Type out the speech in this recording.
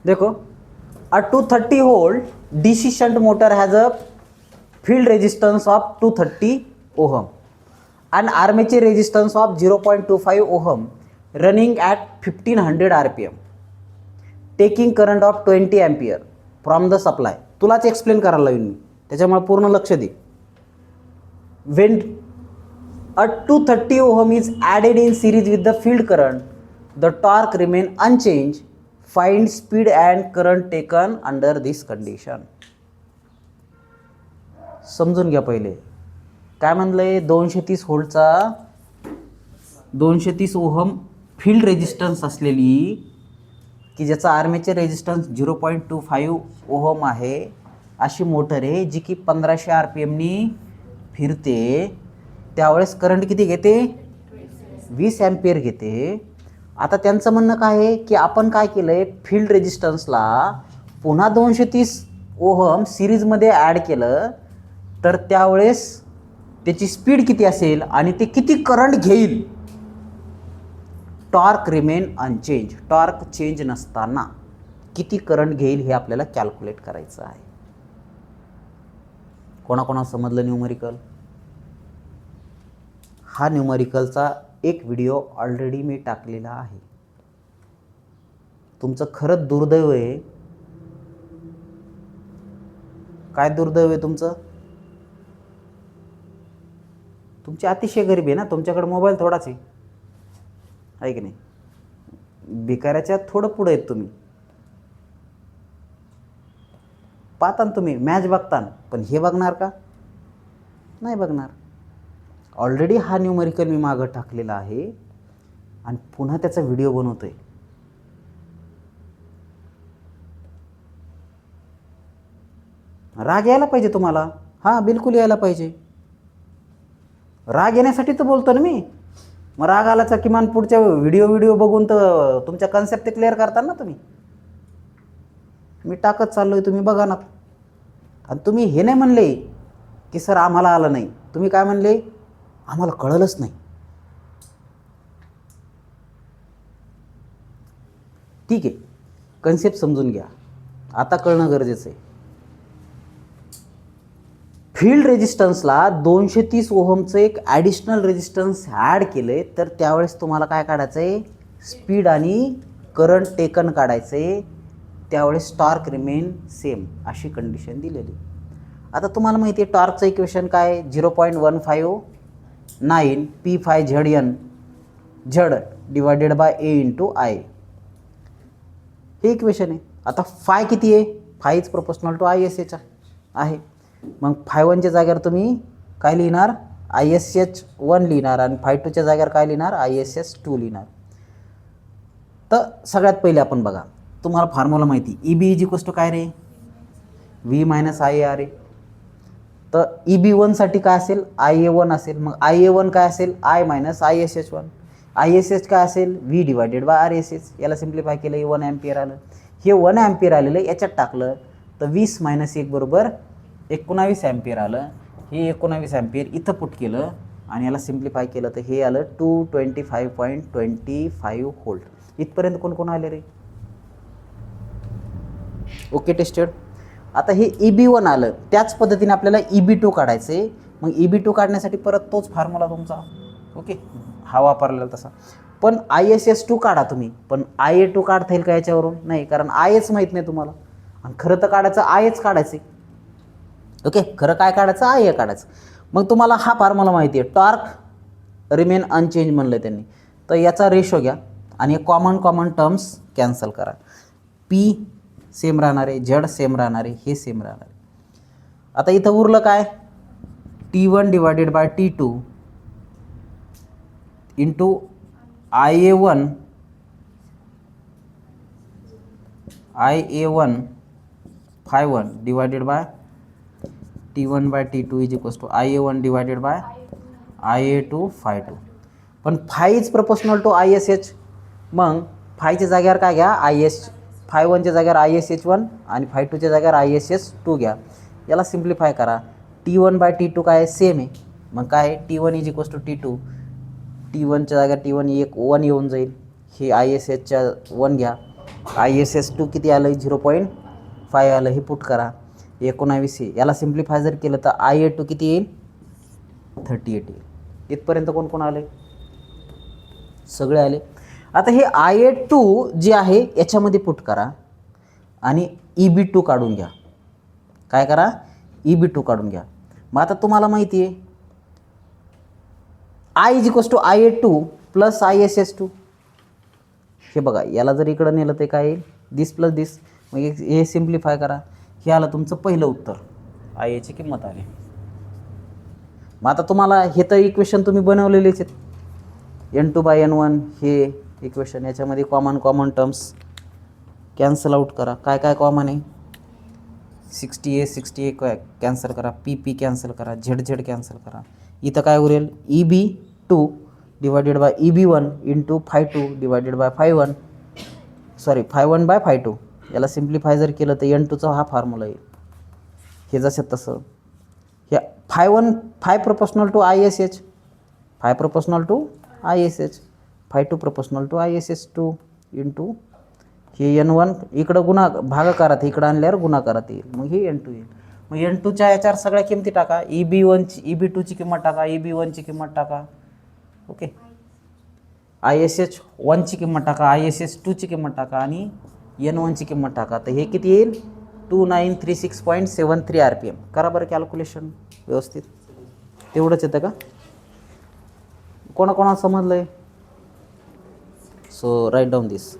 देखो, a 230 volt DC shunt motor has a field resistance of 230 ohm and armature resistance of 0.25 ohm running at 1500 rpm taking current of 20 ampere from the supply. तुलाच explain करायला लावीन मी, त्याच्यामुळे पूर्ण लक्ष दे. When a 230 ohm is added in series with the field current, the torque remain unchanged. Find speed and current taken under this condition. समजून घ्या पहिले काय म्हणलंय. 230 व्होल्टचा 230 ओहम फील्ड रेजिस्टन्स असलेली की ज्याचा आर्मेचर रेजिस्टन्स 0.25 ओहम आहे अशी मोटर आहे जी की 1500 RPM नी फिरते. त्यावेळेस करंट किती घेते? 20 एम्पियर घेते. आता त्यांचं म्हणणं काय आहे की आपण काय केलंय, फील्ड रेजिस्टन्सला पुन्हा 230 ओहम सिरीजमध्ये ॲड केलं तर त्यावेळेस त्याची स्पीड किती असेल आणि ते किती करंट घेईल. Torque remain unchange, torque change नसताना किती करंट घेईल हे आपल्याला कॅल्क्युलेट करायचं आहे. कोणाकोणा समजलं न्यूमरिकल? हा न्यूमरिकलचा एक व्हिडिओ ऑलरेडी मी टाकलेला आहे. तुमचं खरंच दुर्दैव आहे. काय दुर्दैव आहे तुमचं? तुमची अतिशय गरिबी आहे ना. तुमच्याकडे मोबाईल थोडाच आहे की नाही. भिकाऱ्याच्या थोडं पुढे आहेत तुम्ही. पाहता तुम्ही मॅच बघता, पण हे बघणार का? नाही बघणार. ऑलरेडी हा न्यूमरिकल मी मागं टाकलेला आहे आणि पुन्हा त्याचा व्हिडिओ बनवतोय. राग यायला पाहिजे तुम्हाला. हां, बिलकुल यायला पाहिजे. राग येण्यासाठी तर बोलतो ना मी. मग राग आलाचा किमान पुढच्या व्हिडिओ बघून तर तुमच्या कन्सेप्ट क्लिअर करता ना तुम्ही. मी टाकत चाललोय, तुम्ही बघा ना. आणि तुम्ही हे नाही म्हणले की सर आम्हाला आलं नाही. तुम्ही काय म्हणले? आम्हाला कळलंच नाही. ठीक आहे, कन्सेप्ट समजून घ्या. आता कळणं गरजेचं आहे. फील्ड रेजिस्टन्सला 230 ओहमचं एक ॲडिशनल रेजिस्टन्स ॲड केले तर त्यावेळेस तुम्हाला काय काढायचं आहे? स्पीड आणि करंट टेकन काढायचं आहे. त्यावेळेस टॉर्क रिमेन सेम अशी कंडिशन दिलेली. आता तुम्हाला माहिती आहे टॉर्कचं इक्वेशन काय? 0.159 P∅ ZN झड डिवायडेड बाय A × I हे इक्वेशन आहे. आता फाय किती आहे? Phi is proportional to ISH आहे. मग ∅1च्या जागेवर तुम्ही काय लिहिणार? ISH1 लिहिणार आणि ∅2च्या जागेवर काय लिहिणार? ISH2 लिहिणार. तर सगळ्यात पहिले आपण बघा, तुम्हाला फॉर्म्युला माहिती EB इज इक्वल्स टू काय रे? V - IAR आहे. तर EB1 साठी काय असेल? IA1 असेल. मग IA1 काय असेल? I - ISH1. ISH काय असेल? V divided by RSH. याला सिम्प्लिफाय केलं, 1 एम्पियर आलं. हे 1 एम्पियर आलेलं याच्यात टाकलं तर 20 - 1 बरोबर 19 एम्पियर आलं. हे 19 एम्पियर इथं पुट केलं आणि याला सिम्प्लिफाय केलं तर हे आलं 225.25 व्होल्ट. इथपर्यंत कोण आले रे? Okay, tested. आता हे EB1 आलं. त्याच पद्धतीने आपल्याला EB2 काढायचं आहे. मग EB2 काढण्यासाठी परत तोच फॉर्म्युला तुमचा. ओके, हा वापरलेला तसा. पण ISH2 काढा तुम्ही. पण IA2 काढता येईल का याच्यावरून? नाही, कारण IH माहीत नाही तुम्हाला. आणि खरं तर काढायचं IH काढायचं. ओके, खरं काय काढायचं? IA काढायचं. मग तुम्हाला हा फॉर्म्युला माहिती आहे, टॉर्क रिमेन अनचेंज म्हणलं त्यांनी. तर याचा रेशो घ्या आणि कॉमन टर्म्स कॅन्सल करा. P सेम राहणार आहे, Z सेम राहणार आहे, हे सेम राहणार आहे. आता इथं उरलं काय? T1 divided by T2 into IA1 ∅1 divided by T1 by T2 is equals to IA1 divided by IA2 ∅2. पण ∅ इज प्रोपोर्शनल टू ISH. मग ∅च्या जागेवर काय घ्या? ∅1च्या जागेवर ISH1 आणि ∅2च्या जागेवर ISH2 घ्या. याला सिम्प्लिफाय करा. T1 बाय T2 काय सेम आहे. मग काय? T1 is equals to T2. T1च्या जागेवर T1 1 येऊन जाईल. हे ISHच्या 1 घ्या. ISS2 किती आलं 0.5 आलं, हे पुट करा. 19 आहे, याला सिम्प्लिफाय जर केलं तर IA2 किती येईल 38 येईल. इथपर्यंत कोण कोण आले, सगळे आले. आता हे IA2 जे आहे याच्यामध्ये पुट करा आणि EB2 काढून घ्या. काय करा, EB2 काढून घ्या. मग आता तुम्हाला माहिती आहे I = IA2 प्लस ISS2. हे बघा, याला जर इकडं नेलं ते काय येईल, दिस प्लस दिस. मग हे सिम्प्लिफाय करा, हे आलं तुमचं पहिलं उत्तर, IAची किंमत आली. मग आता तुम्हाला हे तर इक्वेशन तुम्ही बनवलेलेच आहेत, N2/N1 हे इक्वेशन. याच्यामध्ये कॉमन टर्म्स कॅन्सल आउट करा. काय काय कॉमन आहे, 60A कॅन्सल करा, PP कॅन्सल करा, ZZ कॅन्सल करा. इथं काय उरेल, EB2 divided by EB1 into φ2 divided by φ1, sorry φ1/φ2. याला सिम्प्लिफाय जर केलं तर N2चा हा फॉर्म्युला येईल. हे जसं तसं हे φ proportional to ISH, φ proportional to ISH, φ2 proportional to ISS2 into हे N1 इकडं भागाकारात, इकडं आणल्यावर गुणाकारात येईल. मग हे N2 येईल. मग N2च्या याच्यावर सगळ्या किमती टाका. EB2ची किंमत टाका, EB1ची किंमत टाका. ओके, ISH1ची किंमत टाका, ISS2ची किंमत टाका आणि N1ची किंमत टाका. तर हे किती येईल 2936.73 RPM. करा बरं कॅल्क्युलेशन व्यवस्थित. तेवढंच येतं का, कोणाकोणाला समजलं आहे? सो राईट डाऊन दिस.